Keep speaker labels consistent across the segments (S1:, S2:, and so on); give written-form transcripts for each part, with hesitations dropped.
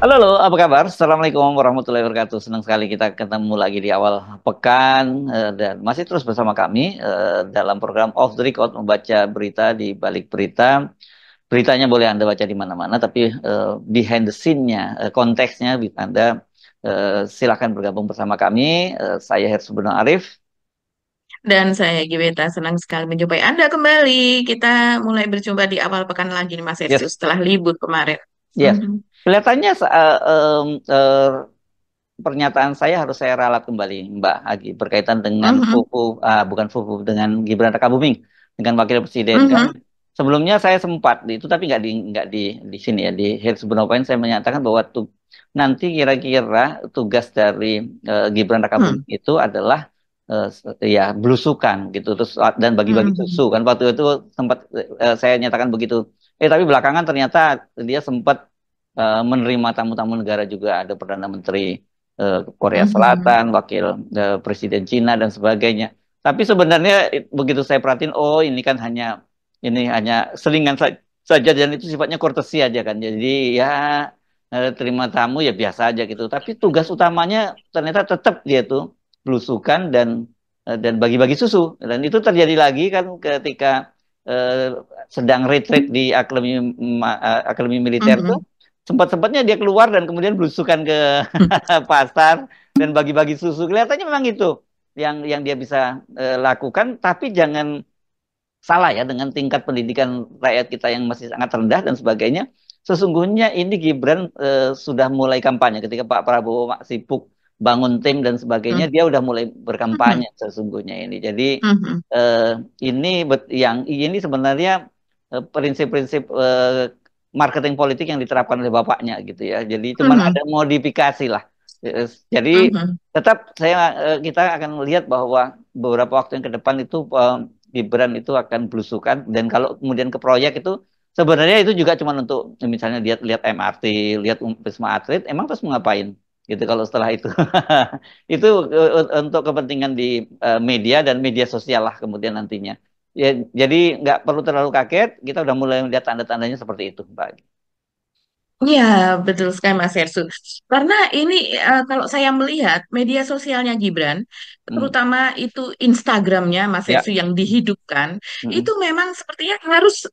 S1: Halo, halo, apa kabar? Assalamualaikum warahmatullahi wabarakatuh. Senang sekali kita ketemu lagi di awal pekan dan masih terus bersama kami dalam program Off the Record membaca berita di balik berita. Beritanya boleh Anda baca di mana-mana, tapi behind the scene-nya, konteksnya, Anda silakan bergabung bersama kami. Saya Hersubunang Arif.
S2: Dan saya Giweta senang sekali menjumpai Anda kembali. Kita mulai berjumpa di awal pekan lagi nih Mas Ersu
S1: Yes,
S2: setelah libur kemarin.
S1: yes.
S2: Mhm.
S1: Kelihatannya pernyataan saya harus saya ralat kembali, Mbak Agi, berkaitan dengan
S2: Mhm.
S1: bukan Fufu, dengan Gibran Rakabuming, dengan Wakil Presiden kan.
S2: Mhm.
S1: Sebelumnya saya sempat itu, tapi nggak di sini ya, di Hits Point saya menyatakan bahwa nanti kira-kira tugas dari Gibran Rakabuming
S2: Mhm.
S1: itu adalah ya belusukan gitu, terus dan bagi-bagi susu
S2: Mhm.
S1: kan. Waktu itu sempat saya nyatakan begitu. Tapi belakangan ternyata dia sempat menerima tamu-tamu negara juga, ada Perdana Menteri Korea
S2: Mhm.
S1: Selatan, wakil Presiden Cina dan sebagainya. Tapi sebenarnya begitu saya perhatiin, oh ini hanya selingan saja dan itu sifatnya courtesy aja kan. Jadi ya terima tamu ya biasa aja gitu. Tapi tugas utamanya ternyata tetap dia tuh belusukan dan bagi-bagi susu. Dan itu terjadi lagi kan ketika eh, sedang retreat di akademi militer tuh
S2: Mhm.
S1: sempat-sempatnya dia keluar dan kemudian belusukan ke pasar dan bagi-bagi susu. Kelihatannya memang itu yang dia bisa lakukan, tapi jangan salah ya dengan tingkat pendidikan rakyat kita yang masih sangat rendah dan sebagainya. Sesungguhnya ini Gibran sudah mulai kampanye ketika Pak Prabowo sibuk bangun tim dan sebagainya,
S2: Mhm.
S1: dia udah mulai
S2: Mhm.
S1: berkampanye sesungguhnya ini. Jadi
S2: Mhm.
S1: eh, yang ini sebenarnya prinsip-prinsip marketing politik yang diterapkan oleh bapaknya gitu ya. Jadi cuman ada
S2: Mhm.
S1: modifikasi lah. Jadi
S2: Mhm.
S1: tetap kita akan melihat bahwa beberapa waktu yang ke depan itu Gibran itu akan belusukan dan kalau kemudian ke proyek itu sebenarnya itu juga cuma untuk misalnya lihat lihat MRT, lihat Wisma Atlet, emang terus mau ngapain gitu kalau setelah itu. Itu untuk kepentingan di media dan media sosial lah kemudian nantinya. Ya, jadi nggak perlu terlalu kaget, kita udah mulai melihat tanda-tandanya seperti itu, Mbak.
S2: Iya, betul sekali Mas Ersu. Karena ini kalau saya melihat media sosialnya Gibran,
S1: Hmm.
S2: terutama itu Instagramnya Mas
S1: Ya.
S2: Ersu yang dihidupkan, itu
S1: Mm-mm.
S2: memang sepertinya harus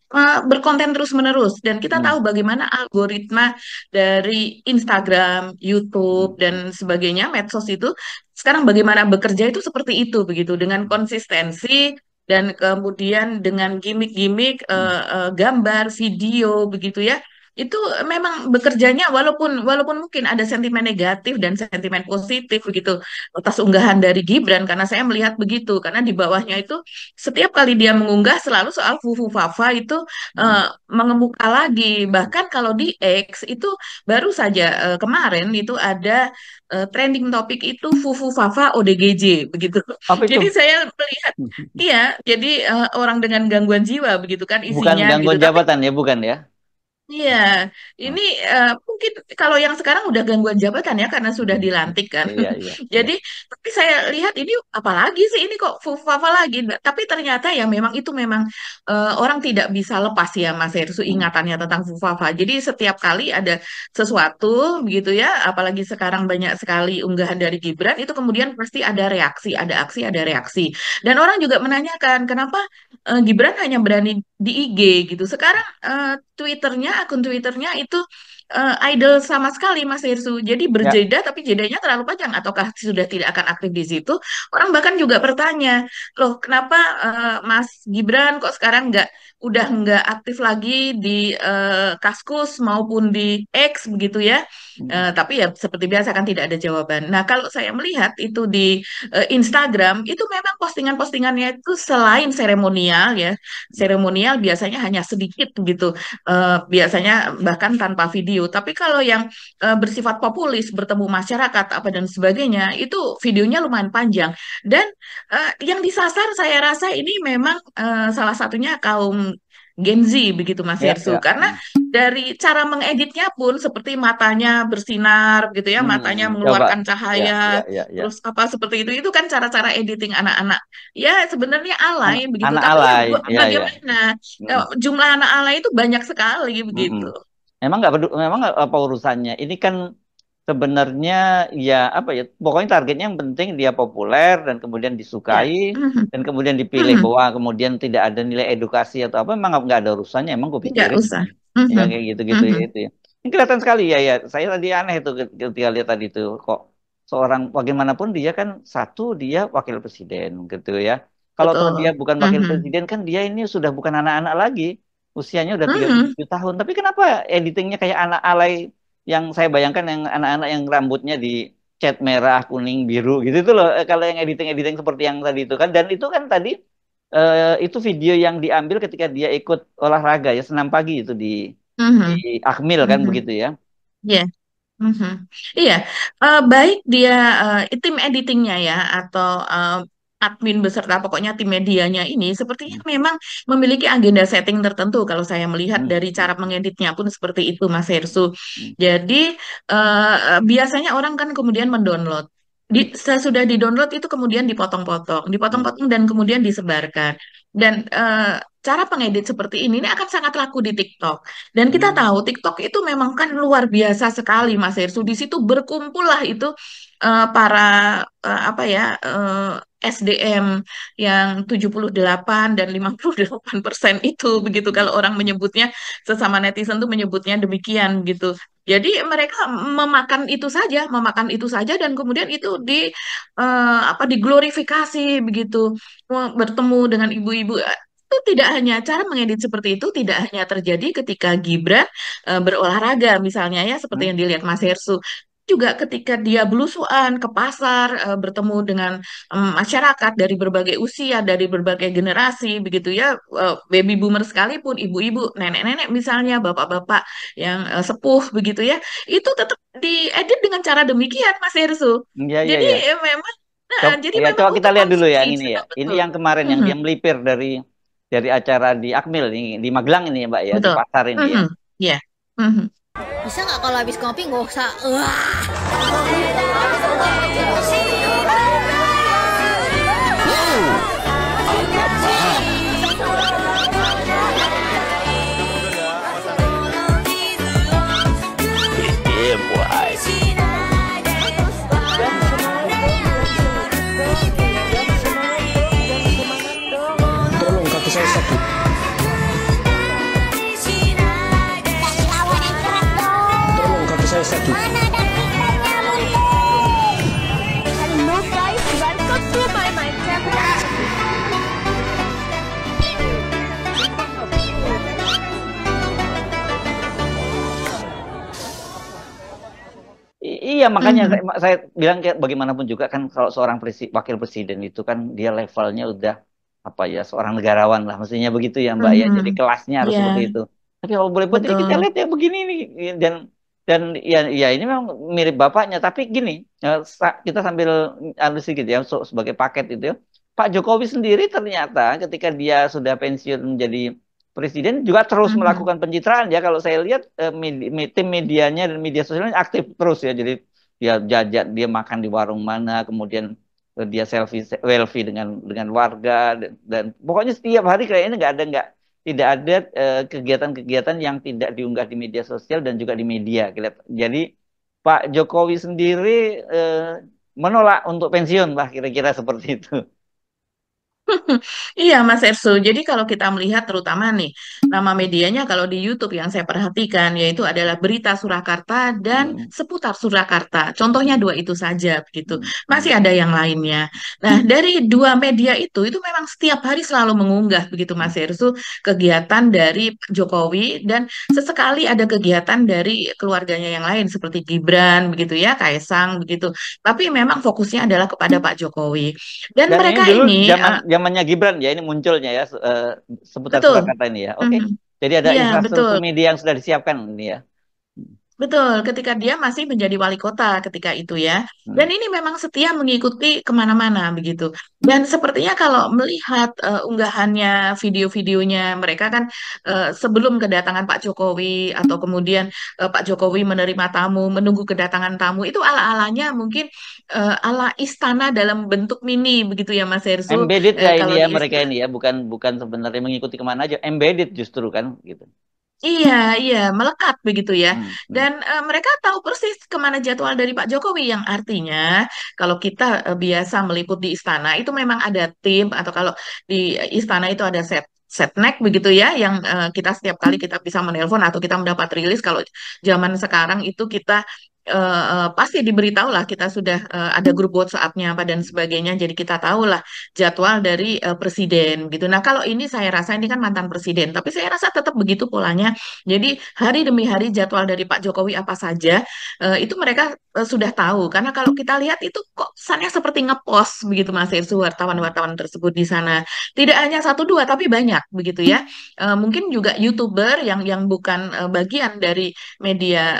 S2: berkonten terus-menerus. Dan kita tahu
S1: Mm.
S2: bagaimana algoritma dari Instagram, YouTube,
S1: Mm.
S2: dan sebagainya, medsos itu, sekarang bagaimana bekerja itu seperti itu, begitu, dengan
S1: Mm.
S2: konsistensi, dan kemudian dengan gimmick-gimmick
S1: Mm.
S2: gambar, video, begitu ya itu memang bekerjanya walaupun walaupun mungkin ada sentimen negatif dan sentimen positif begitu atas unggahan dari Gibran karena saya melihat begitu karena di bawahnya itu setiap kali dia mengunggah selalu soal Fufu Fafa itu
S1: Mm.
S2: mengemuka lagi bahkan kalau di X itu baru saja kemarin itu ada trending topik itu Fufu Fafa ODGJ begitu
S1: Apa itu?
S2: jadi saya melihat iya jadi orang dengan gangguan jiwa begitu kan
S1: Bukan
S2: isinya gitu
S1: gangguan
S2: tapi
S1: jabatan ya, bukan ya?
S2: iya,
S1: Oh.
S2: ini mungkin kalau yang sekarang udah gangguan jabatan ya karena sudah
S1: Mm.
S2: dilantik kan.
S1: Iya, iya, iya.
S2: Jadi, tapi saya lihat ini apalagi sih ini kok Fufafa lagi. Tapi ternyata ya memang itu memang orang tidak bisa lepas ya Mas Hersu
S1: Mm.
S2: ingatannya tentang Fufafa. Jadi setiap kali ada sesuatu begitu ya, apalagi sekarang banyak sekali unggahan dari Gibran itu kemudian pasti ada reaksi, ada aksi, ada reaksi. Dan orang juga menanyakan kenapa Gibran hanya berani di IG gitu. Sekarang Twitternya, akun Twitternya itu idle sama sekali Mas Hirsu. Jadi
S1: Ya.
S2: berjeda tapi jedanya terlalu panjang ataukah sudah tidak akan aktif di situ? Orang bahkan juga bertanya, loh kenapa Mas Gibran kok sekarang udah nggak aktif lagi di Kaskus maupun di X begitu ya?
S1: Mm.
S2: Tapi ya seperti biasa kan tidak ada jawaban. Nah kalau saya melihat itu di Instagram itu memang postingan-postingannya itu selain seremonial ya, seremonial biasanya hanya sedikit gitu, biasanya bahkan tanpa video. Tapi kalau yang bersifat populis, bertemu masyarakat apa dan sebagainya, itu videonya lumayan panjang. Dan yang disasar saya rasa ini memang salah satunya kaum Gen Z begitu Mas
S1: Ya,
S2: Hersu.
S1: ya.
S2: Karena
S1: Mm.
S2: dari cara mengeditnya pun seperti matanya bersinar gitu ya, matanya
S1: Coba.
S2: mengeluarkan
S1: Ya,
S2: cahaya,
S1: ya, ya, ya.
S2: terus apa seperti itu kan cara-cara editing anak-anak. Ya sebenarnya alay
S1: Anak,
S2: begitu,
S1: anak
S2: tapi ya
S1: alay. Ya, ya.
S2: bagaimana?
S1: Mm.
S2: Jumlah anak alay itu banyak sekali begitu.
S1: Mm-mm. memang nggak apa urusannya. Ini kan sebenarnya ya apa ya, pokoknya targetnya yang penting dia populer dan kemudian
S2: Ya.
S1: disukai
S2: Mhm.
S1: dan kemudian dipilih,
S2: Mhm.
S1: bahwa kemudian tidak ada nilai edukasi atau apa, memang nggak ada urusannya, emang gue
S2: Nggak
S1: pikirin
S2: usah.
S1: ya
S2: Mhm.
S1: kayak gitu-gitu ya
S2: Mhm.
S1: itu ya. Ini kelihatan sekali ya, ya saya tadi aneh itu ketika lihat tadi itu, kok seorang bagaimanapun dia kan satu, dia wakil presiden gitu ya. Kalau toh dia
S2: Betul.
S1: bukan wakil
S2: Mhm.
S1: presiden kan dia ini sudah bukan anak-anak lagi, usianya udah tiga puluh
S2: Mhm.
S1: tujuh tahun, tapi kenapa editingnya kayak anak alay, yang saya bayangkan yang anak-anak yang rambutnya di cat merah, kuning, biru gitu itu loh. Kalau yang editing-editing seperti yang tadi itu kan, dan itu kan tadi itu video yang diambil ketika dia ikut olahraga ya, senam pagi itu di
S2: Mhm.
S1: Akmil kan
S2: Mhm.
S1: begitu ya.
S2: Ya. Mhm. Iya, baik dia tim editingnya ya atau admin beserta pokoknya tim medianya ini sepertinya
S1: Hmm,
S2: memang memiliki agenda setting tertentu kalau saya melihat
S1: hmm,
S2: dari
S1: hmm,
S2: cara mengeditnya pun seperti itu Mas Hersu.
S1: hmm,
S2: Jadi biasanya orang kan kemudian mendownload. Sesudah di-download itu kemudian dipotong-potong,
S1: hmm,
S2: dipotong-potong dan kemudian disebarkan. Dan cara pengedit seperti ini akan sangat laku di TikTok. Dan kita
S1: hmm,
S2: tahu TikTok itu memang kan luar biasa sekali Mas Hersu. Di
S1: hmm,
S2: situ berkumpul lah itu para apa ya SDM yang 78 dan 58% itu
S1: hmm,
S2: begitu
S1: hmm,
S2: kalau orang
S1: hmm.
S2: menyebutnya sesama netizen tuh menyebutnya demikian gitu. Jadi mereka memakan itu saja dan kemudian itu apa diglorifikasi begitu. Bertemu dengan ibu-ibu itu tidak hanya cara mengedit seperti itu tidak hanya terjadi ketika Gibran berolahraga misalnya ya seperti
S1: Hmm.
S2: yang dilihat Mas Hersu juga ketika dia belusuan ke pasar bertemu dengan masyarakat dari berbagai usia dari berbagai generasi begitu ya baby boomer sekalipun ibu-ibu nenek-nenek misalnya bapak-bapak yang sepuh begitu ya itu tetap diedit dengan cara demikian Mas Hersu
S1: Ya, ya,
S2: jadi
S1: ya.
S2: memang nah,
S1: Coba,
S2: jadi
S1: ya,
S2: memang
S1: coba kita
S2: untuk
S1: lihat dulu ya
S2: konsumsi
S1: yang ini ya. Ini
S2: betul.
S1: yang kemarin yang
S2: Mhm.
S1: dia melipir dari acara di Akmil ini di Magelang ini ya, Mbak ya, di
S2: Betul.
S1: pasar ini ya.
S2: Mhm. Ya. Mhm.
S3: Bisa nggak kalau habis kopi nggak usah wah.
S4: Tolong kaki saya sakit. Tolong kaki saya sakit.
S3: Mana ada pintanya muncul? Hello guys, welcome to my Minecraft.
S1: Iya, makanya
S2: Mhm.
S1: saya bilang kayak bagaimanapun juga kan, kalau seorang wakil presiden itu kan dia levelnya udah apa ya, seorang negarawan lah mestinya begitu ya Mbak ya. Jadi
S2: Mhm.
S1: kelasnya harus seperti
S2: Ya,
S1: itu. Tapi kalau boleh buat ini kita
S2: betul.
S1: lihat ya begini nih, dan ya, ya ini memang mirip bapaknya. Tapi gini, kita sambil anu sedikit ya, sebagai paket itu ya. Pak Jokowi sendiri ternyata ketika dia sudah pensiun menjadi presiden juga terus
S2: Mhm.
S1: melakukan pencitraan ya. Kalau saya lihat tim medianya dan media sosialnya aktif terus ya. Jadi dia jajan, dia makan di warung mana, kemudian dia selfie dengan warga, dan pokoknya setiap hari kayaknya nggak tidak ada kegiatan-kegiatan yang tidak diunggah di media sosial dan juga di media. Jadi Pak Jokowi sendiri eh, menolak untuk pensiun lah, kira-kira seperti itu.
S2: Iya, Mas Ersu. Jadi kalau kita melihat terutama nih, nama medianya kalau di YouTube yang saya perhatikan yaitu adalah Berita Surakarta dan
S1: Hmm,
S2: Seputar Surakarta. Contohnya
S1: hmm,
S2: dua itu saja begitu.
S1: hmm, hmm,
S2: Masih ada yang lainnya. Nah, dari dua media itu memang setiap hari selalu mengunggah begitu
S1: hmm.
S2: Mas Ersu kegiatan dari Pak Jokowi dan sesekali ada kegiatan dari keluarganya yang lain seperti Gibran begitu ya, Kaisang begitu. Tapi memang fokusnya adalah kepada Pak Jokowi. Dan
S1: Dan ini
S2: mereka
S1: dulu
S2: ini
S1: zamannya Gibran ya, ini munculnya ya, seputar
S2: betul.
S1: Surakarta ini ya. Oke.
S2: Mhm.
S1: Jadi ada
S2: Iya, betul.
S1: infrastruktur media yang sudah disiapkan ini ya.
S2: Betul, ketika dia masih menjadi wali kota ketika itu ya. Dan
S1: Hmm,
S2: ini memang setia mengikuti kemana-mana begitu. Dan sepertinya kalau melihat unggahannya, video-videonya, mereka kan sebelum kedatangan Pak Jokowi atau kemudian Pak Jokowi menerima tamu, menunggu kedatangan tamu, itu ala-alanya mungkin ala istana dalam bentuk mini begitu ya Mas Hersu.
S1: Embedded ya ini
S2: Kalau
S1: ya
S2: di
S1: mereka ini ya, bukan bukan sebenarnya mengikuti kemana aja, embedded justru kan gitu.
S2: Iya, iya, melekat begitu ya.
S1: Hmm, hmm,
S2: Dan mereka tahu persis kemana jadwal dari Pak Jokowi, yang artinya kalau kita biasa meliput di istana itu memang ada tim, atau kalau di istana itu ada setnek begitu ya, yang kita setiap kali kita bisa menelpon atau kita mendapat rilis. Kalau zaman sekarang itu kita pasti diberitahu lah, kita sudah ada grup WhatsApp-nya apa dan sebagainya, jadi kita tahu lah jadwal dari presiden gitu. Nah, kalau ini saya rasa ini kan mantan presiden, tapi saya rasa tetap begitu polanya. Jadi hari demi hari jadwal dari Pak Jokowi apa saja itu mereka sudah tahu. Karena kalau kita lihat itu kok kesannya seperti ngepost begitu Mas Irsu,
S1: hmm.
S2: wartawan-wartawan tersebut di sana. Tidak hanya satu dua tapi banyak begitu ya. Mungkin juga YouTuber yang bukan bagian dari media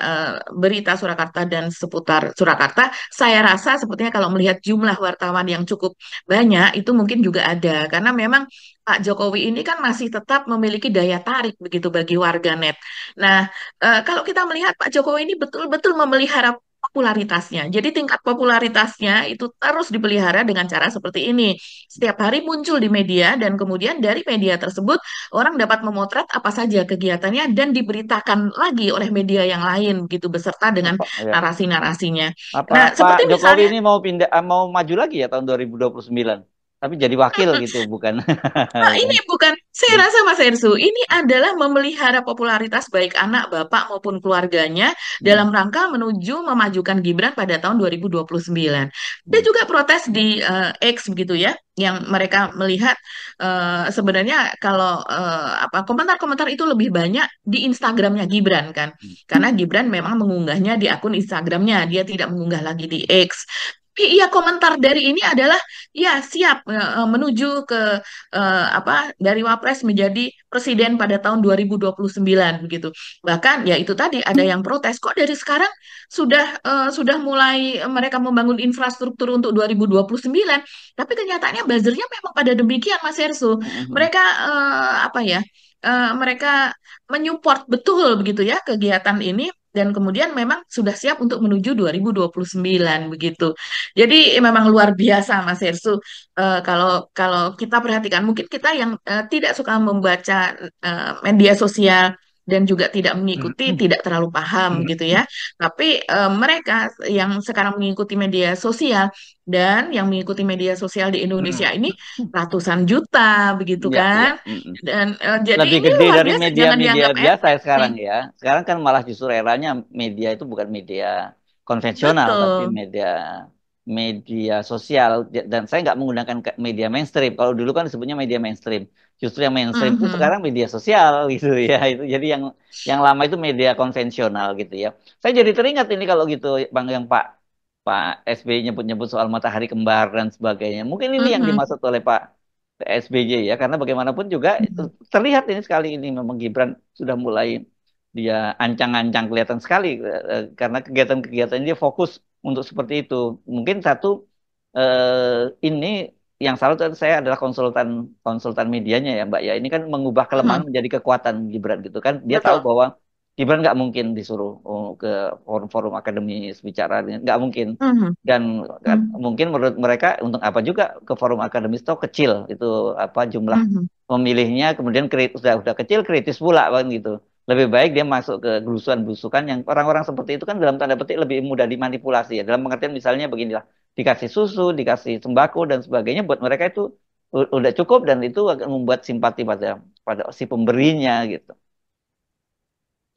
S2: berita Surakarta dan seputar Surakarta. Saya rasa sepertinya kalau melihat jumlah wartawan yang cukup banyak itu mungkin juga ada, karena memang Pak Jokowi ini kan masih tetap memiliki daya tarik begitu bagi warganet. Nah, kalau kita melihat Pak Jokowi ini betul-betul memelihara popularitasnya. Jadi tingkat popularitasnya itu terus dipelihara dengan cara seperti ini. Setiap hari muncul di media dan kemudian dari media tersebut orang dapat memotret apa saja kegiatannya dan diberitakan lagi oleh media yang lain begitu beserta dengan
S1: Apa ya?
S2: narasi-narasinya.
S1: Apa
S2: Nah,
S1: Pak
S2: seperti
S1: Jokowi
S2: misalnya
S1: ini mau pindah mau maju lagi ya tahun 2029? Tapi jadi wakil gitu, bukan?
S2: nah, ini bukan, saya rasa Mas Ersu, ini adalah memelihara popularitas baik anak, bapak maupun keluarganya
S1: Hmm,
S2: dalam rangka menuju memajukan Gibran pada tahun 2029. Dia
S1: hmm,
S2: juga protes di X begitu ya, yang mereka melihat sebenarnya kalau apa komentar-komentar itu lebih banyak di Instagramnya Gibran kan,
S1: hmm.
S2: karena Gibran memang mengunggahnya di akun Instagramnya, dia tidak mengunggah lagi di X. Tapi iya, komentar dari ini adalah ya siap menuju ke apa dari Wapres menjadi presiden pada tahun 2029 begitu. Bahkan ya itu tadi ada yang protes kok dari sekarang sudah mulai mereka membangun infrastruktur untuk 2029, tapi kenyataannya buzzernya memang pada demikian Mas Ersu.
S1: Hmm, hmm.
S2: Mereka apa ya? Mereka menyupport betul begitu ya kegiatan ini dan kemudian memang sudah siap untuk menuju 2029 begitu. Jadi memang luar biasa Mas Ersu. Kalau kalau kita perhatikan, mungkin kita yang tidak suka membaca media sosial dan juga tidak mengikuti, tidak terlalu paham gitu ya. Tapi mereka yang sekarang mengikuti media sosial dan yang mengikuti media sosial di Indonesia ini ratusan juta begitu
S1: Ya, ya.
S2: kan.
S1: Hmm, hmm.
S2: Dan jadi
S1: Lebih
S2: ini
S1: gede
S2: luar
S1: dari
S2: biasa, jangan
S1: media-media
S2: dianggap
S1: biasa ya sekarang
S2: enteng.
S1: ya. Sekarang kan malah justru eranya media itu bukan media konvensional, tapi
S2: Betul.
S1: media media sosial. Dan saya nggak menggunakan media mainstream. Kalau dulu kan disebutnya media mainstream. Justru yang mainstream itu
S2: Mhm.
S1: sekarang media sosial gitu ya. Itu jadi yang lama itu media konvensional gitu ya. Saya jadi teringat ini kalau gitu Bang, yang Pak Pak SBY nyebut-nyebut soal matahari kembar dan sebagainya. Mungkin ini yang
S2: Mhm.
S1: dimaksud oleh Pak SBY ya, karena bagaimanapun juga itu
S2: Mhm.
S1: terlihat ini sekali ini memang Gibran sudah mulai dia ancang-ancang kelihatan sekali, karena kegiatan-kegiatan dia fokus untuk seperti itu. Mungkin satu, ini yang salah itu saya adalah konsultan konsultan medianya ya Mbak ya. Ini kan mengubah kelemahan
S2: Mhm.
S1: menjadi kekuatan Gibran gitu kan. Dia tahu
S2: Betul.
S1: bahwa Gibran nggak mungkin disuruh ke forum-forum akademis bicara, nggak mungkin.
S2: Mhm.
S1: Dan
S2: Mhm.
S1: mungkin menurut mereka untuk apa juga ke forum akademis itu kecil itu apa jumlah
S2: Mhm.
S1: pemilihnya, kemudian sudah kecil kritis pula kan gitu. Lebih baik dia masuk ke gelusuan-gelusukan yang orang-orang seperti itu kan dalam tanda petik lebih mudah dimanipulasi ya. Dalam pengertian misalnya beginilah, dikasih susu, dikasih sembako dan sebagainya buat mereka itu udah cukup dan itu akan membuat simpati pada pada si pemberinya gitu.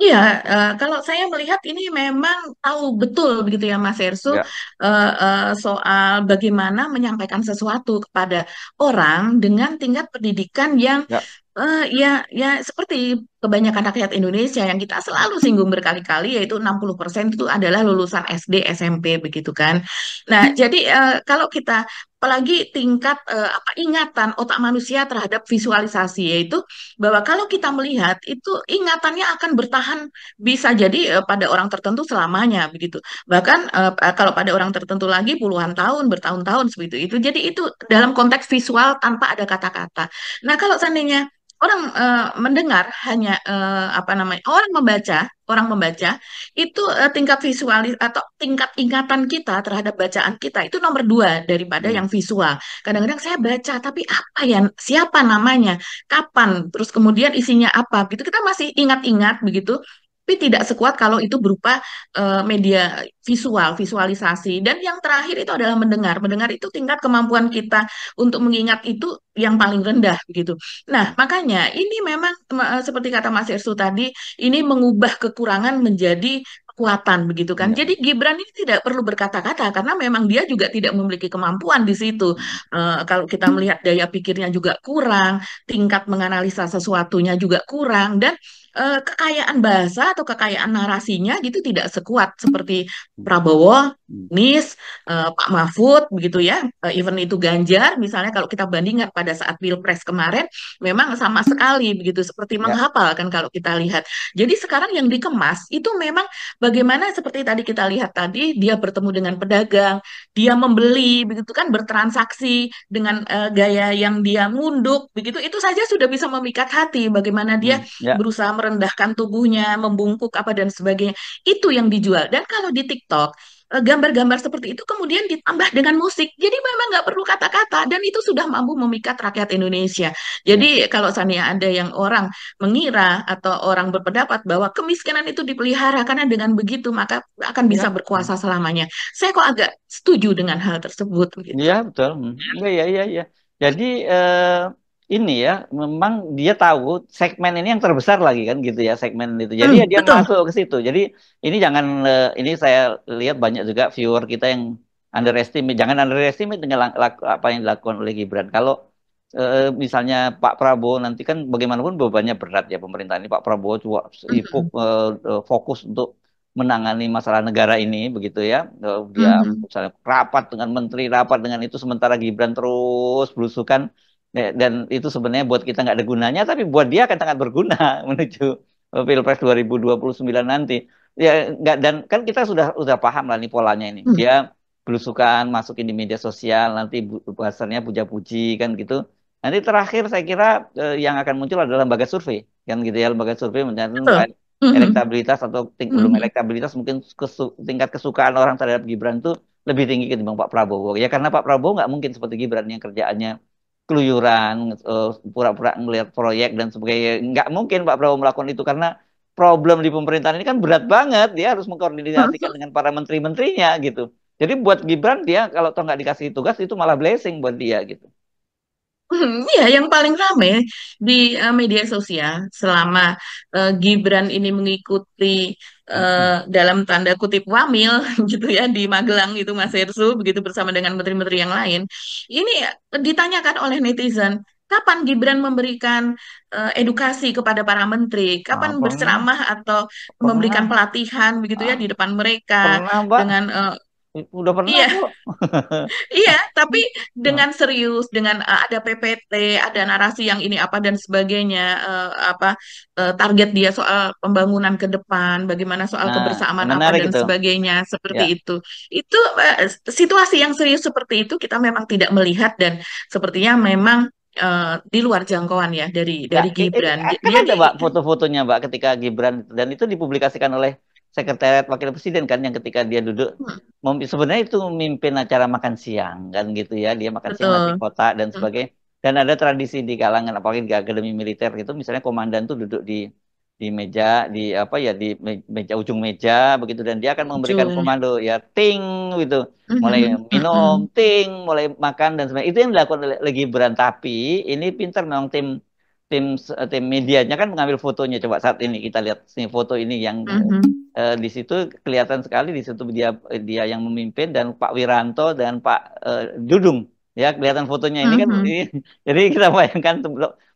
S2: Iya, kalau saya melihat ini memang tahu betul begitu ya Mas Ersu
S1: Ya,
S2: soal bagaimana menyampaikan sesuatu kepada orang dengan tingkat pendidikan yang
S1: ya.
S2: ya ya seperti kebanyakan rakyat Indonesia yang kita selalu singgung berkali-kali, yaitu 60% itu adalah lulusan SD, SMP begitu kan. Nah, jadi kalau kita apalagi tingkat apa ingatan otak manusia terhadap visualisasi, yaitu bahwa kalau kita melihat itu ingatannya akan bertahan bisa jadi pada orang tertentu selamanya begitu. Bahkan kalau pada orang tertentu lagi puluhan tahun, bertahun-tahun seperti itu. Jadi itu dalam konteks visual tanpa ada kata-kata. Nah, kalau seandainya orang mendengar hanya apa namanya orang membaca itu tingkat visualis atau tingkat ingatan kita terhadap bacaan kita itu nomor dua daripada
S1: Hmm.
S2: yang visual. Kadang-kadang saya baca tapi apa ya, siapa namanya, kapan, terus kemudian isinya apa, gitu kita masih ingat-ingat begitu. Tapi tidak sekuat kalau itu berupa media visual, visualisasi. Dan yang terakhir itu adalah mendengar. Mendengar itu tingkat kemampuan kita untuk mengingat itu yang paling rendah gitu. Nah, makanya ini memang seperti kata Mas Ersu tadi, ini mengubah kekurangan menjadi kekuatan begitu kan.
S1: Ya.
S2: Jadi Gibran ini tidak perlu berkata-kata karena memang dia juga tidak memiliki kemampuan di situ. Kalau kita melihat daya pikirnya juga kurang, tingkat menganalisa sesuatunya juga kurang, dan kekayaan bahasa atau kekayaan narasinya gitu tidak sekuat seperti Prabowo,
S1: Hmm.
S2: Anies, Pak Mahfud begitu ya. Even itu Ganjar misalnya kalau kita bandingkan pada saat Pilpres kemarin memang sama sekali begitu seperti
S1: Ya.
S2: menghafal kan kalau kita lihat. Jadi sekarang yang dikemas itu memang bagaimana seperti tadi kita lihat tadi dia bertemu dengan pedagang, dia membeli begitu kan, bertransaksi dengan gaya yang dia ngunduk begitu, itu saja sudah bisa memikat hati bagaimana dia
S1: Ya.
S2: berusaha merendahkan tubuhnya, membungkuk apa dan sebagainya. Itu yang dijual. Dan kalau di TikTok gambar-gambar seperti itu kemudian ditambah dengan musik. Jadi memang nggak perlu kata-kata dan itu sudah mampu memikat rakyat Indonesia.
S1: Ya.
S2: Jadi kalau seandainya ada yang orang mengira atau orang berpendapat bahwa kemiskinan itu dipelihara karena dengan begitu maka akan bisa
S1: Ya.
S2: berkuasa selamanya. Saya kok agak setuju dengan hal tersebut gitu.
S1: Iya betul. Iya iya iya. Iya. Jadi ini ya memang dia tahu segmen ini yang terbesar lagi kan gitu ya segmen itu. Jadi ya dia
S2: Betul.
S1: masuk ke situ. Jadi ini jangan ini saya lihat banyak juga viewer kita yang underestimate. Jangan underestimate dengan apa yang dilakukan oleh Gibran. Kalau misalnya Pak Prabowo nanti kan bagaimanapun bebannya berat ya pemerintah ini. Pak Prabowo juga sibuk
S2: Mhm.
S1: fokus untuk menangani masalah negara ini begitu ya. Dia
S2: Mhm.
S1: misalnya rapat dengan menteri, rapat dengan itu sementara Gibran terus belusukan. Dan itu sebenarnya buat kita nggak ada gunanya, tapi buat dia akan sangat berguna menuju Pilpres 2029 nanti. Ya nggak, dan kan kita sudah paham lah nih polanya ini.
S2: Mhm.
S1: Dia belusukan masukin di media sosial, nanti bahasanya puja-puji kan gitu. Nanti terakhir saya kira yang akan muncul adalah lembaga survei kan gitu ya, lembaga survei
S2: Betul.
S1: mencantumkan
S2: Mhm.
S1: elektabilitas atau belum
S2: Mhm.
S1: elektabilitas mungkin tingkat kesukaan orang terhadap Gibran itu lebih tinggi ketimbang Pak Prabowo ya, karena Pak Prabowo nggak mungkin seperti Gibran yang kerjaannya keluyuran, pura-pura ngelihat proyek dan sebagainya. Nggak mungkin Pak Prabowo melakukan itu karena problem di pemerintahan ini kan berat banget. Dia harus mengkoordinasikan dengan para menteri-menterinya gitu. Jadi buat Gibran dia kalau toh nggak dikasih tugas itu malah blessing buat dia gitu.
S2: Iya, yang paling ramai di media sosial selama Gibran ini mengikuti
S1: Mm-mm.
S2: dalam tanda kutip wamil gitu ya di Magelang itu Mas Hersu begitu bersama dengan menteri-menteri yang lain. Ini ditanyakan oleh netizen, kapan Gibran memberikan edukasi kepada para menteri,
S1: Ah,
S2: kapan
S1: pernah,
S2: berceramah atau memberikan
S1: pernah,
S2: pelatihan begitu ya
S1: ah,
S2: di depan mereka
S1: pernah Mbak,
S2: dengan
S1: udah pernah
S2: iya.
S1: kok.
S2: Iya, tapi dengan serius, dengan ada PPT, ada narasi yang ini apa dan sebagainya, apa target dia soal pembangunan ke depan, bagaimana soal
S1: Nah,
S2: kebersamaan apa
S1: menarik
S2: dan
S1: itu.
S2: sebagainya,
S1: Ya,
S2: seperti itu. Itu situasi yang serius seperti itu kita memang tidak melihat dan sepertinya memang di luar jangkauan ya
S1: ya,
S2: dari Gibran.
S1: kan
S2: Dia
S1: ada Mbak foto-fotonya Mbak ketika Gibran dan itu dipublikasikan oleh Sekretariat Wakil Presiden kan yang ketika dia duduk sebenarnya itu memimpin acara makan siang kan gitu ya, dia makan siang nasi
S2: betul.
S1: kotak dan sebagainya. Dan ada tradisi di kalangan apalagi di akademi militer itu misalnya komandan tuh duduk di meja di apa ya di meja ujung meja begitu dan dia akan memberikan
S2: Jul.
S1: komando ya ting gitu, mulai
S2: Mhm,
S1: minum
S2: mhm,
S1: ting, mulai makan dan sebagainya. Itu yang dilakukan oleh Gibran, tapi ini pintar memang tim tim tim medianya kan mengambil fotonya. Coba saat ini kita lihat sini foto ini yang
S2: mhm,
S1: di situ kelihatan sekali di situ dia dia yang memimpin dan Pak Wiranto dan Pak Dudung ya kelihatan fotonya ini kan
S2: mhm.
S1: jadi kita bayangkan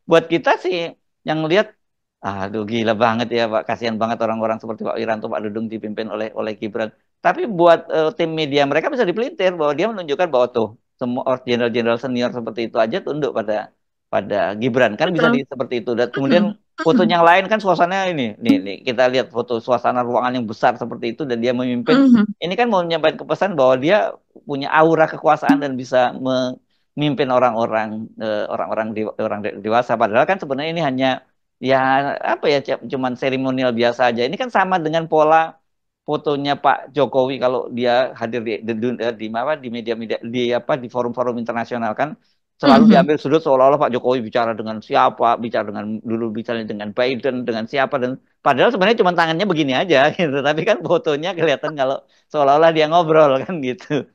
S1: buat kita sih yang lihat aduh gila banget ya Pak, kasihan banget orang-orang seperti Pak Wiranto Pak Dudung dipimpin oleh Gibran, tapi buat tim media mereka bisa dipelintir bahwa dia menunjukkan bahwa tuh semua jenderal-jenderal senior seperti itu aja tunduk pada pada Gibran kan bisa
S2: Betul.
S1: seperti itu dan kemudian
S2: Mhm,
S1: foto
S2: mhm,
S1: yang lain kan suasananya ini. Nih, kita lihat foto suasana ruangan yang besar seperti itu dan dia memimpin.
S2: mhm.
S1: Ini kan mau menyampaikan kepesan bahwa dia punya aura kekuasaan dan bisa mimpin orang dewasa. Padahal kan sebenarnya ini hanya ya apa ya cuman seremonial biasa aja. Ini kan sama dengan pola fotonya Pak Jokowi kalau dia hadir di media-media di forum-forum internasional kan selalu
S2: Mhm.
S1: diambil sudut seolah-olah Pak Jokowi bicara dengan siapa, bicara dengan dulu bicaranya dengan Biden, dengan siapa dan padahal sebenarnya cuma tangannya begini aja gitu. Tapi kan fotonya kelihatan kalau seolah-olah dia ngobrol kan gitu.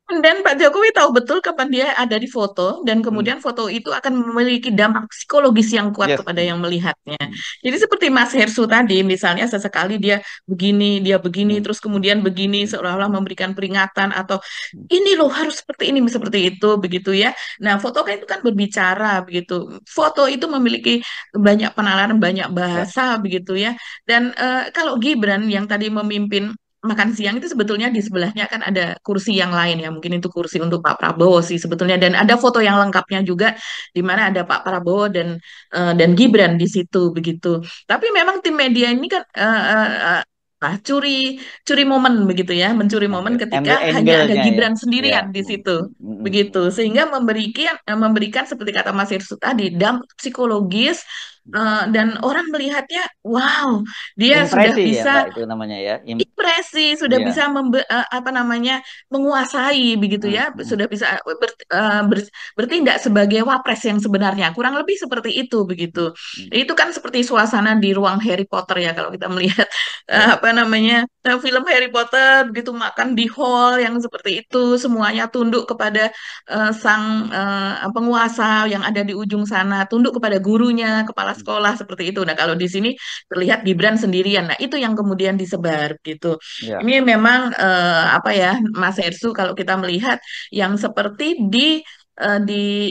S2: Dan Pak Jokowi tahu betul kapan dia ada di foto, dan
S1: Hmm.
S2: kemudian foto itu akan memiliki dampak psikologis yang kuat
S1: Yes.
S2: kepada yang melihatnya.
S1: Hmm.
S2: Jadi seperti Mas Hersu tadi, misalnya sesekali dia begini,
S1: Hmm.
S2: terus kemudian begini,
S1: Hmm.
S2: seolah-olah memberikan peringatan atau
S1: Hmm.
S2: ini loh harus seperti ini, seperti itu, begitu ya. Nah, foto kan itu kan berbicara, begitu. Foto itu memiliki banyak penalaran, banyak
S1: Ya.
S2: bahasa, begitu ya. Dan kalau Gibran yang tadi memimpin makan siang itu sebetulnya di sebelahnya kan ada kursi yang lain ya, mungkin itu kursi untuk Pak Prabowo sih sebetulnya, dan ada foto yang lengkapnya juga di mana ada Pak Prabowo dan Gibran di situ begitu. Tapi memang tim media ini kan curi curi momen begitu ya, mencuri momen
S1: Ambil,
S2: ketika
S1: ambil
S2: hanya ada
S1: angle-nya ya.
S2: Gibran
S1: Ya.
S2: sendirian di
S1: Hmm.
S2: situ
S1: Hmm. Hmm.
S2: begitu,
S1: Hmm.
S2: sehingga memberikan seperti kata Mas Irsu tadi dampak psikologis, dan orang melihatnya wow, dia sudah
S1: Impresi ya
S2: bisa
S1: Mbak itu namanya ya.
S2: impresi, sudah
S1: Ya.
S2: bisa apa namanya menguasai begitu
S1: Hmm.
S2: ya,
S1: Hmm.
S2: sudah bisa bertindak sebagai wapres yang sebenarnya, kurang lebih seperti itu begitu.
S1: Hmm.
S2: Itu kan seperti suasana di ruang Harry Potter ya, kalau kita melihat
S1: Ya.
S2: apa namanya film Harry Potter begitu, makan di hall yang seperti itu, semuanya tunduk kepada sang penguasa yang ada di ujung sana, tunduk kepada gurunya, kepala sekolah seperti itu. Nah, kalau di sini terlihat Gibran sendirian. Nah, itu yang kemudian disebar gitu.
S1: Ya.
S2: Ini memang apa ya, Mas Hersu, kalau kita melihat yang seperti di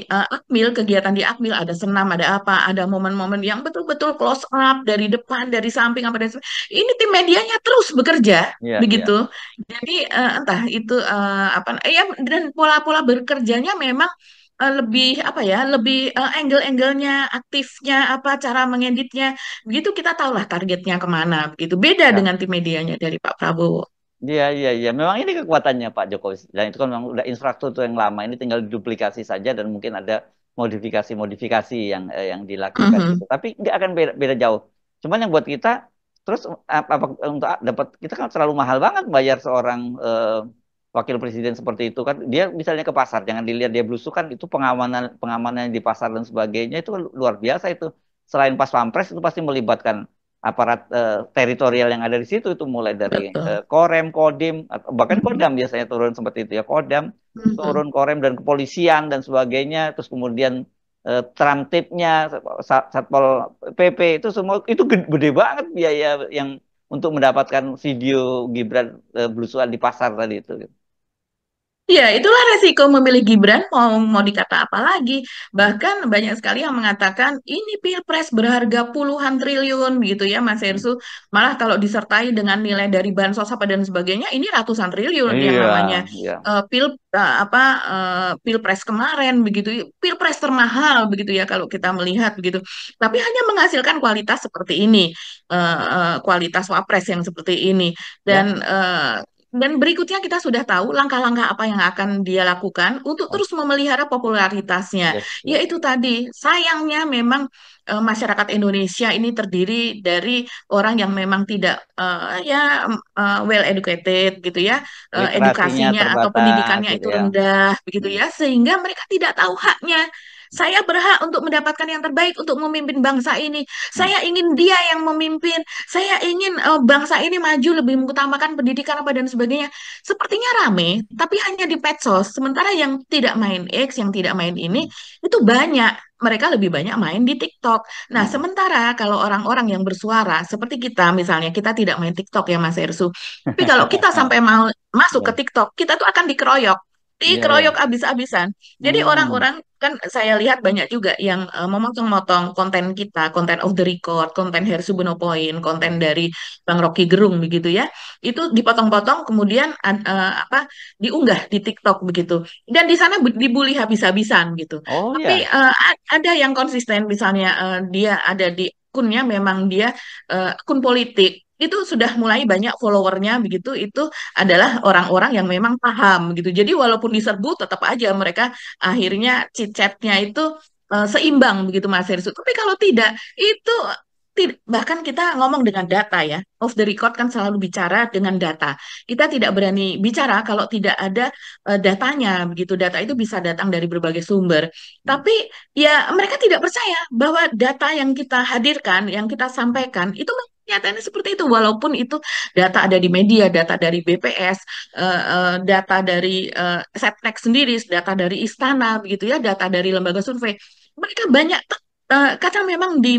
S2: Akmil, kegiatan di Akmil ada senam, ada apa, ada momen-momen yang betul-betul close up dari depan, dari samping, apa dari ini tim medianya terus bekerja
S1: Ya. Ya.
S2: begitu. Jadi entah itu apa ya, dan pola-pola bekerjanya memang lebih apa ya, lebih angle-angle-nya, aktifnya, apa cara mengeditnya, begitu kita tahulah targetnya kemana, begitu. Beda
S1: Ya.
S2: dengan tim medianya dari Pak Prabowo.
S1: Iya, iya, iya. Memang ini kekuatannya Pak Jokowi. Dan itu kan memang udah infrastruktur yang lama. Ini tinggal diduplikasi saja dan mungkin ada modifikasi-modifikasi yang dilakukan gitu.
S2: Mhm.
S1: Tapi nggak akan beda, beda jauh. Cuman yang buat kita, terus apa untuk dapat kita kan terlalu mahal banget bayar seorang wakil presiden seperti itu kan. Dia misalnya ke pasar, jangan dilihat dia belusukan, itu pengamanan pengamanan di pasar dan sebagainya itu kan luar biasa itu. Selain pas pampres itu pasti melibatkan aparat teritorial yang ada di situ itu mulai dari
S2: Betul.
S1: Korem, Kodim, atau bahkan
S2: Mhm.
S1: Kodam biasanya turun seperti itu ya Kodam,
S2: Mhm.
S1: turun Korem dan kepolisian dan sebagainya, terus kemudian Tramtipnya, Satpol PP itu semua itu gede banget biaya yang untuk mendapatkan video Gibran belusuan di pasar tadi itu.
S2: Ya, itulah resiko memilih Gibran, mau dikata apa lagi.
S1: Hmm.
S2: Bahkan banyak sekali yang mengatakan ini pilpres berharga puluhan triliun begitu ya, Mas
S1: Hmm.
S2: Hersu. Malah kalau disertai dengan nilai dari bansos apa dan sebagainya, ini ratusan triliun yang
S1: Iya,
S2: namanya
S1: iya.
S2: pilpres kemarin begitu. Pilpres termahal begitu ya kalau kita melihat begitu. Tapi hanya menghasilkan kualitas seperti ini, kualitas wapres yang seperti ini.
S1: Ya.
S2: Dan berikutnya kita sudah tahu langkah-langkah apa yang akan dia lakukan untuk
S1: Oh,
S2: terus memelihara popularitasnya.
S1: yes, yes.
S2: Yaitu tadi, sayangnya memang masyarakat Indonesia ini terdiri dari orang yang memang tidak well educated gitu ya,
S1: Literasinya
S2: edukasinya atau
S1: terbatas
S2: pendidikannya
S1: gitu
S2: itu
S1: ya.
S2: rendah begitu
S1: Hmm.
S2: ya, sehingga mereka tidak tahu haknya. Saya berhak untuk mendapatkan yang terbaik untuk memimpin bangsa ini.
S1: Hmm.
S2: Saya ingin dia yang memimpin. Saya ingin bangsa ini maju, lebih mengutamakan pendidikan apa dan sebagainya. Sepertinya rame, tapi hanya di medsos. Sementara yang tidak main X, yang tidak main ini,
S1: Hmm.
S2: itu banyak. Mereka lebih banyak main di TikTok. Nah,
S1: Hmm.
S2: sementara kalau orang-orang yang bersuara, seperti kita misalnya, kita tidak main TikTok ya Mas Ersu. Tapi kalau kita sampai mau masuk ke
S1: Ya,
S2: TikTok, kita tuh akan dikeroyok.
S1: iya, iya.
S2: Dikeroyok abis-abisan. Jadi
S1: Hmm.
S2: orang-orang kan saya lihat banyak juga yang memotong-motong konten kita, konten off the record, konten Hersu Point, konten dari Bang Rocky Gerung begitu ya. Itu dipotong-potong kemudian diunggah di TikTok begitu. Dan di sana dibully habis-habisan gitu.
S1: Oh
S2: Tapi
S1: ya.
S2: ada yang konsisten, misalnya dia ada di akunnya memang dia akun politik. itu sudah mulai banyak followernya begitu, itu adalah orang-orang yang memang paham gitu. Jadi walaupun diserbu tetap aja mereka akhirnya chit-chatnya itu seimbang begitu Mas Hersut. Tapi kalau tidak itu bahkan kita ngomong dengan data ya, off the record kan selalu bicara dengan data. Kita tidak berani bicara kalau tidak ada datanya begitu. Data itu bisa datang dari berbagai sumber. Tapi ya mereka tidak percaya bahwa data yang kita hadirkan, yang kita sampaikan itu nyatanya seperti itu, walaupun itu data ada di media, data dari BPS, data dari Setnek sendiri, data dari Istana, begitu ya, data dari lembaga survei. Mereka banyak karena memang di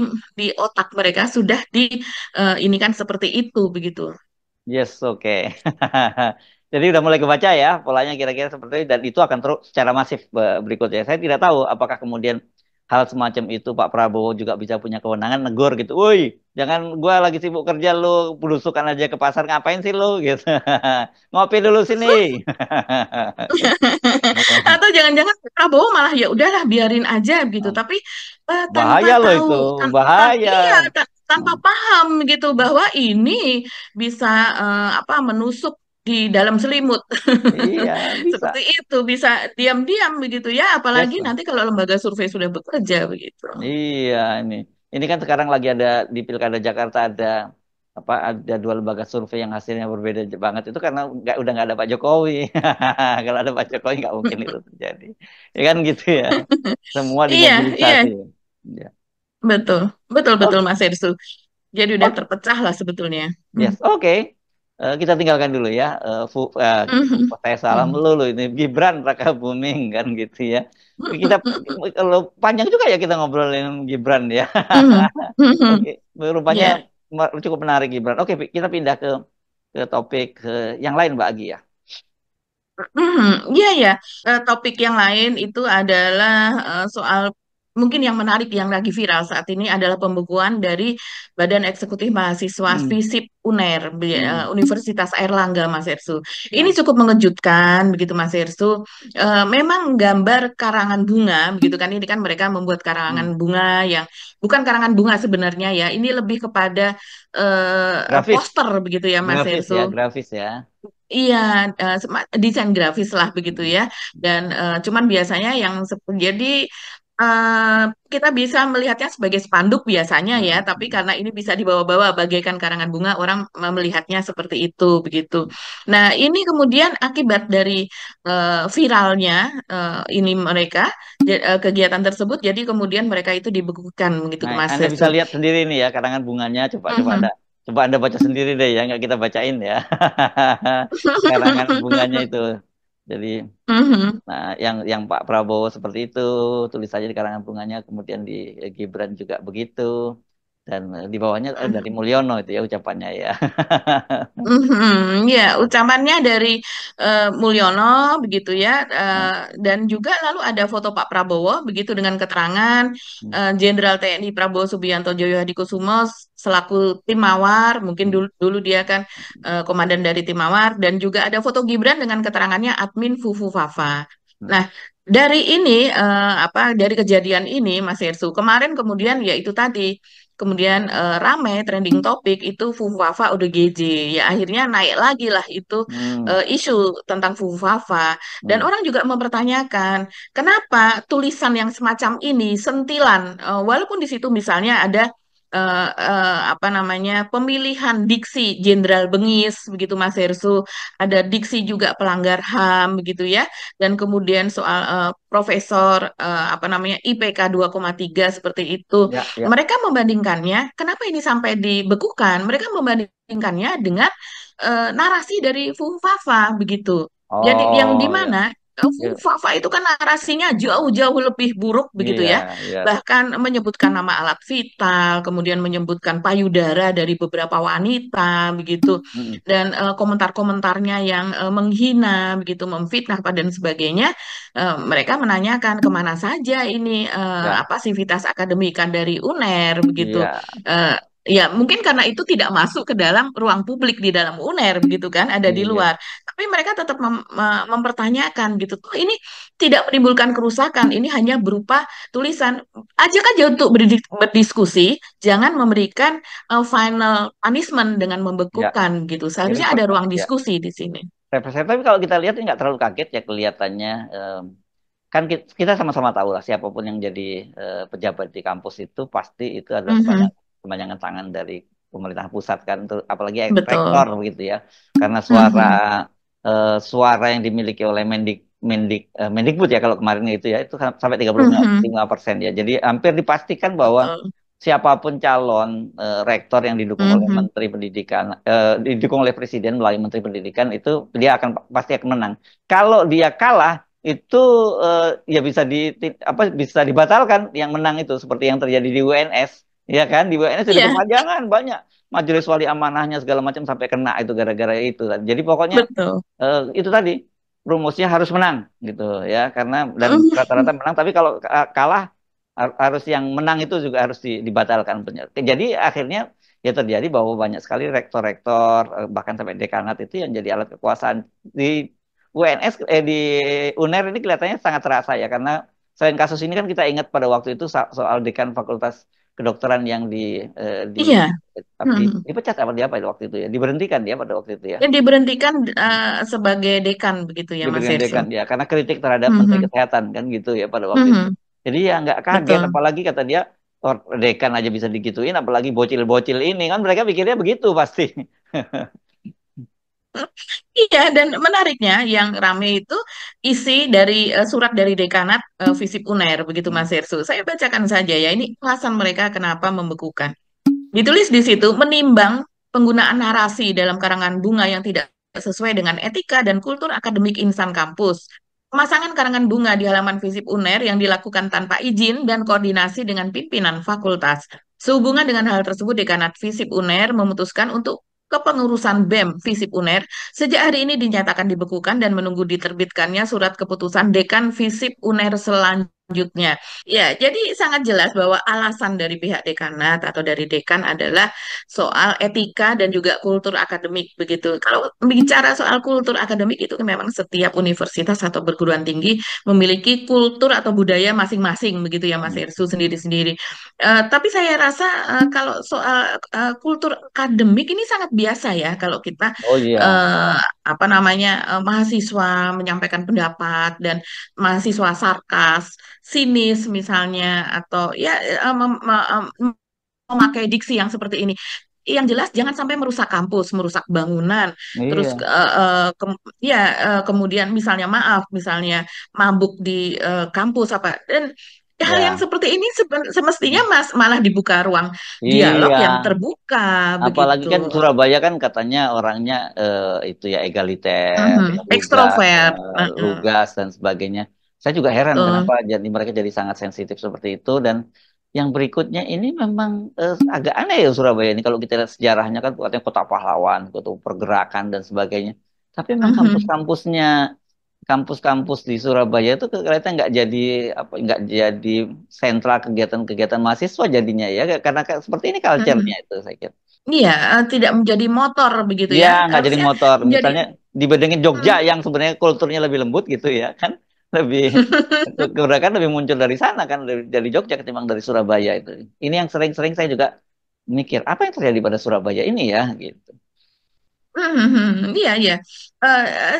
S2: otak mereka sudah di ini kan seperti itu begitu.
S1: Yes, oke. Jadi udah mulai kebaca ya polanya kira-kira seperti itu dan itu akan terus secara masif berikutnya. Saya tidak tahu apakah kemudian hal semacam itu Pak Prabowo juga bisa punya kewenangan negur gitu. Woi, jangan gua lagi sibuk kerja lu belusukan aja ke pasar ngapain sih lu gitu. Ngopi dulu sini.
S2: Atau jangan-jangan Prabowo malah ya udahlah biarin aja gitu, tapi tanpa
S1: Bahaya loh itu,
S2: tahu,
S1: bahaya.
S2: iya tanpa paham gitu bahwa ini bisa apa menusuk di dalam selimut.
S1: Iya, bisa.
S2: Seperti itu bisa diam-diam begitu ya,
S1: Yes.
S2: apalagi nanti kalau lembaga survei sudah bekerja begitu.
S1: Iya, ini. Ini kan sekarang lagi ada di Pilkada Jakarta ada apa ada dua lembaga survei yang hasilnya berbeda banget itu karena udah nggak ada Pak Jokowi. Kalau ada Pak Jokowi nggak mungkin itu terjadi. Ya kan gitu ya. Semua
S2: Iya, iya,
S1: dimobilisasi. Ya.
S2: betul, betul, betul
S1: Oke,
S2: Mas Ersu. Jadi udah
S1: oke.
S2: terpecah lah sebetulnya. Hmm.
S1: Yes, oke. Kita tinggalkan dulu ya.
S2: Mhm.
S1: Saya salam
S2: Mhm.
S1: dulu ini Gibran Raka Buming kan gitu ya. Kita kalau panjang juga ya kita ngobrolin Gibran ya.
S2: Mhm. Mhm.
S1: Oke, rupanya
S2: Ya.
S1: cukup menarik Gibran. Oke, kita pindah ke topik yang lain Mbak Agi ya.
S2: Iya ya. Topik yang lain itu adalah soal mungkin yang menarik yang lagi viral saat ini adalah pembekuan dari Badan Eksekutif Mahasiswa
S1: Hmm,
S2: FISIP UNER,
S1: hmm,
S2: Universitas Airlangga, Mas Ersu. Ini
S1: ya.
S2: cukup mengejutkan, begitu Mas Ersu. Memang gambar karangan bunga, begitu kan? Ini kan mereka membuat karangan
S1: Hmm.
S2: bunga yang bukan karangan bunga sebenarnya ya. Ini lebih kepada
S1: Grafis,
S2: poster, begitu ya, Mas
S1: grafis
S2: Ersu.
S1: ya, grafis ya.
S2: Iya, desain grafis lah begitu
S1: Hmm,
S2: ya. Dan cuman biasanya yang jadi eh, kita bisa melihatnya sebagai spanduk biasanya
S1: hmm,
S2: ya,
S1: hmm,
S2: tapi
S1: hmm.
S2: karena ini bisa dibawa-bawa bagaikan karangan bunga, orang melihatnya seperti itu begitu. Nah, ini kemudian akibat dari viralnya ini mereka kegiatan tersebut, jadi kemudian mereka itu dibekukan begitu
S1: Nah,
S2: Mas
S1: Anda
S2: Sesu.
S1: bisa lihat sendiri nih ya karangan bunganya.
S2: Mhm.
S1: Coba Anda baca sendiri deh ya, nggak kita bacain ya. Karangan bunganya itu. Jadi,
S2: Mhm.
S1: nah yang Pak Prabowo seperti itu, tulis saja di karangan bunganya. Kemudian di Gibran juga begitu. Dan di bawahnya dari Mulyono itu ya ucapannya ya.
S2: Ya, ucapannya dari Mulyono begitu ya,
S1: Nah,
S2: dan juga lalu ada foto Pak Prabowo begitu dengan keterangan
S1: hmm,
S2: Jenderal TNI Prabowo Subianto Joyo Hadikusumo selaku tim Mawar, mungkin
S1: hmm,
S2: dulu, dulu dia kan komandan dari tim Mawar, dan juga ada foto Gibran dengan keterangannya admin Fufu Fafa.
S1: hmm.
S2: Nah, dari ini apa dari kejadian ini Mas Hersu kemarin kemudian ya itu tadi kemudian rame trending topik itu Fufafa ODGJ ya akhirnya naik lagi lah itu
S1: Hmm,
S2: isu tentang Fufafa dan
S1: hmm.
S2: orang juga mempertanyakan kenapa tulisan yang semacam ini sentilan walaupun di situ misalnya ada apa namanya pemilihan diksi Jenderal Bengis begitu Mas Hersu ada diksi juga pelanggar HAM begitu ya dan kemudian soal profesor apa namanya IPK 2,3 seperti itu
S1: Ya, ya.
S2: mereka membandingkannya, kenapa ini sampai dibekukan? Mereka membandingkannya dengan narasi dari Fung Fafa begitu. Jadi yang di
S1: Oh, ya.
S2: mana Fung
S1: Ya.
S2: Fafa itu kan narasinya jauh-jauh lebih buruk begitu
S1: Iya,
S2: ya.
S1: iya.
S2: Bahkan menyebutkan nama alat vital, kemudian menyebutkan payudara dari beberapa wanita begitu.
S1: Hmm,
S2: Dan komentar-komentarnya yang menghina begitu, memfitnah dan sebagainya mereka menanyakan kemana saja ini
S1: ya.
S2: apa sivitas akademika dari UNER begitu.
S1: Iya.
S2: Eh, Ya, mungkin karena itu tidak masuk ke dalam ruang publik di dalam UNER begitu kan, ada di
S1: Iya,
S2: luar. Tapi mereka tetap mempertanyakan gitu. Tuh ini tidak menimbulkan kerusakan, ini hanya berupa tulisan. Ajak aja untuk berdiskusi, jangan memberikan final punishment dengan
S1: ya.
S2: membekukan gitu.
S1: Jadi
S2: Seharusnya ada ruang
S1: ya.
S2: diskusi di sini.
S1: Tapi kalau kita lihat ini nggak terlalu kaget ya kelihatannya. Kan kita sama-sama tahu lah siapapun yang jadi pejabat di kampus itu pasti itu adalah
S2: Mhm,
S1: kepanjangan tangan dari pemerintah pusat kan, apalagi rektor
S2: betul.
S1: begitu ya. Karena
S2: Mhm,
S1: suara yang dimiliki oleh Mendikbud ya kalau kemarin itu sampai tiga puluh
S2: mhm,
S1: lima persen ya. Jadi hampir dipastikan bahwa
S2: betul.
S1: siapapun calon rektor yang didukung oleh
S2: Mhm,
S1: Menteri Pendidikan, didukung oleh Presiden melalui Menteri Pendidikan itu dia pasti akan menang. Kalau dia kalah itu ya bisa dibatalkan yang menang itu seperti yang terjadi di UNS, ya kan? Di UNS sudah
S2: iya,
S1: perpanjangan banyak majelis wali amanahnya segala macam sampai kena itu gara-gara itu. Jadi pokoknya
S2: betul.
S1: itu tadi rumusnya harus menang gitu ya karena dan rata-rata
S2: Mhm,
S1: menang tapi kalau kalah harus yang menang itu juga harus dibatalkan. Jadi akhirnya ya terjadi bahwa banyak sekali rektor-rektor bahkan sampai dekanat itu yang jadi alat kekuasaan di UNS di UNER ini kelihatannya sangat terasa ya karena selain kasus ini kan kita ingat pada waktu itu soal dekan Fakultas Kedokteran yang di
S2: iya.
S1: apa,
S2: Mhm.
S1: dipecat apa dia apa itu waktu itu ya diberhentikan dia pada waktu itu ya
S2: Yang diberhentikan sebagai dekan begitu ya Mas
S1: diberikan
S2: Erso.
S1: dekan ya karena kritik terhadap Menteri
S2: Mhm,
S1: Kesehatan kan gitu ya pada waktu itu.
S2: mhm,
S1: Jadi ya nggak kaget
S2: betul.
S1: apalagi kata dia oh, dekan aja bisa digituin apalagi bocil-bocil ini kan mereka pikirnya begitu pasti.
S2: Iya, dan menariknya yang rame itu isi dari surat dari dekanat Visip UNER begitu
S1: Hmm.
S2: Mas Erso. Saya bacakan saja ya. Ini alasan mereka kenapa membekukan. Ditulis di situ menimbang penggunaan narasi dalam karangan bunga yang tidak sesuai dengan etika dan kultur akademik insan kampus. Pemasangan karangan bunga di halaman Visip UNER yang dilakukan tanpa izin dan koordinasi dengan pimpinan fakultas. Sehubungan dengan hal tersebut, Dekanat Visip UNER memutuskan untuk kepengurusan BEM Visip UNER sejak hari ini dinyatakan dibekukan dan menunggu diterbitkannya surat keputusan Dekan Visip UNER selanjutnya. Ya, jadi sangat jelas bahwa alasan dari pihak dekanat atau dari dekan adalah soal etika dan juga kultur akademik begitu. Kalau bicara soal kultur akademik itu memang setiap universitas atau perguruan tinggi memiliki kultur atau budaya masing-masing begitu ya Mas
S1: Hmm.
S2: Irsu sendiri-sendiri. Tapi saya rasa kalau soal kultur akademik ini sangat biasa ya kalau kita
S1: Oh iya,
S2: eh, apa namanya mahasiswa menyampaikan pendapat dan mahasiswa sarkas sinis misalnya atau ya memakai diksi yang seperti ini. Yang jelas jangan sampai merusak kampus, merusak bangunan, terus
S1: iya,
S2: ya kemudian misalnya maaf, misalnya mabuk di kampus apa dan hal yang
S1: ya.
S2: seperti ini semestinya malah dibuka ruang dialog
S1: Iya.
S2: yang terbuka
S1: Apalagi
S2: begitu.
S1: kan Surabaya kan katanya orangnya itu ya egaliter,
S2: Mhm.
S1: ya,
S2: Ekstrovert.
S1: lugas dan sebagainya. Saya juga heran
S2: Betul.
S1: kenapa mereka jadi sangat sensitif seperti itu dan yang berikutnya ini memang agak aneh ya Surabaya ini kalau kita lihat sejarahnya kan katanya kota pahlawan, kota pergerakan dan sebagainya. Tapi memang
S2: Mhm.
S1: kampus-kampus di Surabaya itu kelihatan nggak jadi sentral kegiatan-kegiatan mahasiswa jadinya ya karena seperti ini culture-nya
S2: Mhm.
S1: itu saya kira.
S2: Iya, tidak menjadi motor begitu
S1: Iya,
S2: ya.
S1: nggak jadi
S2: Harusnya
S1: motor.
S2: menjadi
S1: Misalnya dibandingin Jogja
S2: hmm.
S1: yang sebenarnya kulturnya lebih lembut gitu ya kan, lebih kebijakan lebih muncul dari sana kan dari Jogja ketimbang dari Surabaya itu. Ini yang sering-sering saya juga mikir apa yang terjadi pada Surabaya ini ya gitu.
S2: Iya, iya.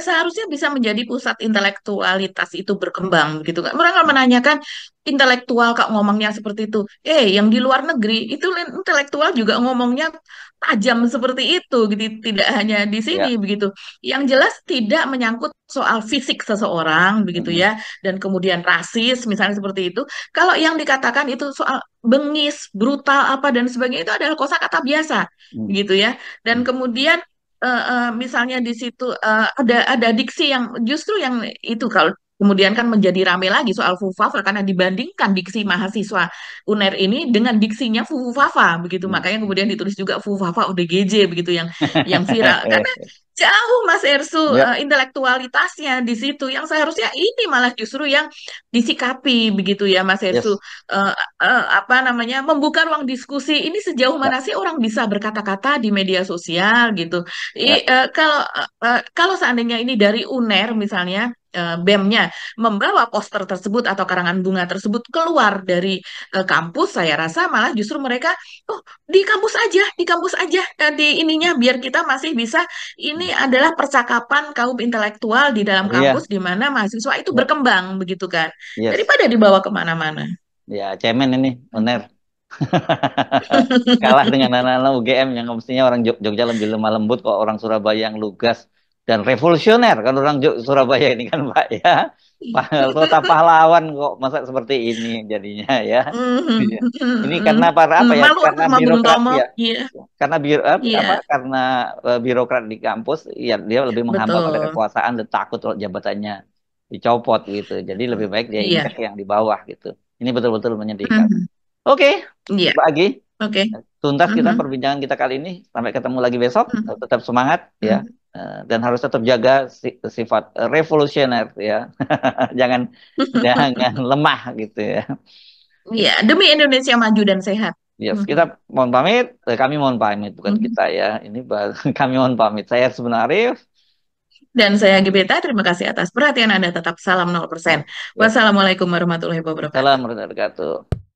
S2: Seharusnya bisa menjadi pusat intelektualitas itu berkembang gitu kan. Mereka menanyakan intelektual kak ngomongnya seperti itu. Yang di luar negeri itu intelektual juga ngomongnya tajam seperti itu gitu. Tidak hanya di sini
S1: Ya.
S2: begitu. Yang jelas tidak menyangkut soal fisik seseorang begitu
S1: Mm-mm.
S2: ya. Dan kemudian rasis misalnya seperti itu. Kalau yang dikatakan itu soal bengis, brutal apa dan sebagainya itu adalah kosakata biasa
S1: Mm.
S2: gitu ya. Dan
S1: Mm.
S2: kemudian misalnya di situ ada diksi yang justru yang itu kalau kemudian kan menjadi rame lagi soal Fufafa karena dibandingkan diksi mahasiswa UNER ini dengan diksinya Fufafa begitu
S1: Mm.
S2: makanya kemudian ditulis juga Fufafa ODGJ begitu yang viral karena Jauh Mas Ersu,
S1: Ya,
S2: intelektualitasnya di situ yang seharusnya ini malah justru yang disikapi begitu ya Mas Ersu.
S1: yes,
S2: Apa namanya, membuka ruang diskusi ini sejauh
S1: ya,
S2: mana sih orang bisa berkata-kata di media sosial gitu.
S1: ya,
S2: Kalau seandainya ini dari UNER misalnya, BEM-nya membawa poster tersebut atau karangan bunga tersebut keluar dari kampus, saya rasa malah justru mereka, oh, di kampus aja, di ininya biar kita masih bisa, ini adalah percakapan kaum intelektual di dalam
S1: iya,
S2: kampus di mana mahasiswa itu
S1: ya,
S2: berkembang begitu kan.
S1: yes,
S2: Daripada dibawa kemana-mana.
S1: ya, cemen ini, bener. Kalah dengan anak-anak UGM yang mestinya orang Jogja lebih lemah lembut kok orang Surabaya yang lugas dan revolusioner kan orang Surabaya ini kan Pak ya. Kota pahlawan kok masa seperti ini jadinya ya. Iya. Ini karena para apa ya?
S2: Malu aku
S1: Karena
S2: sama Bung
S1: birokrat
S2: Tomo.
S1: ya.
S2: Iya,
S1: Karena apa?
S2: iya,
S1: Karena birokrat di kampus ya dia lebih menghamba pada
S2: betul.
S1: kekuasaan dan takut kalau jabatannya dicopot gitu. Jadi lebih baik dia
S2: Iya.
S1: injak yang di bawah gitu. Ini betul-betul menyedihkan.
S2: Mhm.
S1: Oke,
S2: Iya,
S1: Mbak Agi.
S2: oke.
S1: Tuntas kita
S2: Mhm.
S1: perbincangan kita kali ini. Sampai ketemu lagi besok.
S2: Mhm.
S1: Tetap semangat ya.
S2: Mhm.
S1: Dan harus tetap jaga sifat revolusioner ya. Jangan jangan lemah gitu ya.
S2: Iya, demi Indonesia maju dan sehat.
S1: Yes, kita
S2: Mhm.
S1: mohon pamit. Kami mohon pamit, bukan
S2: Mhm.
S1: kita ya. Ini kami mohon pamit. Saya sebenarnya
S2: Dan saya Gebeta, terima kasih atas perhatian Anda. Tetap salam 0%.
S1: ya.
S2: Wassalamualaikum warahmatullahi wabarakatuh.
S1: Assalamualaikum warahmatullahi wabarakatuh.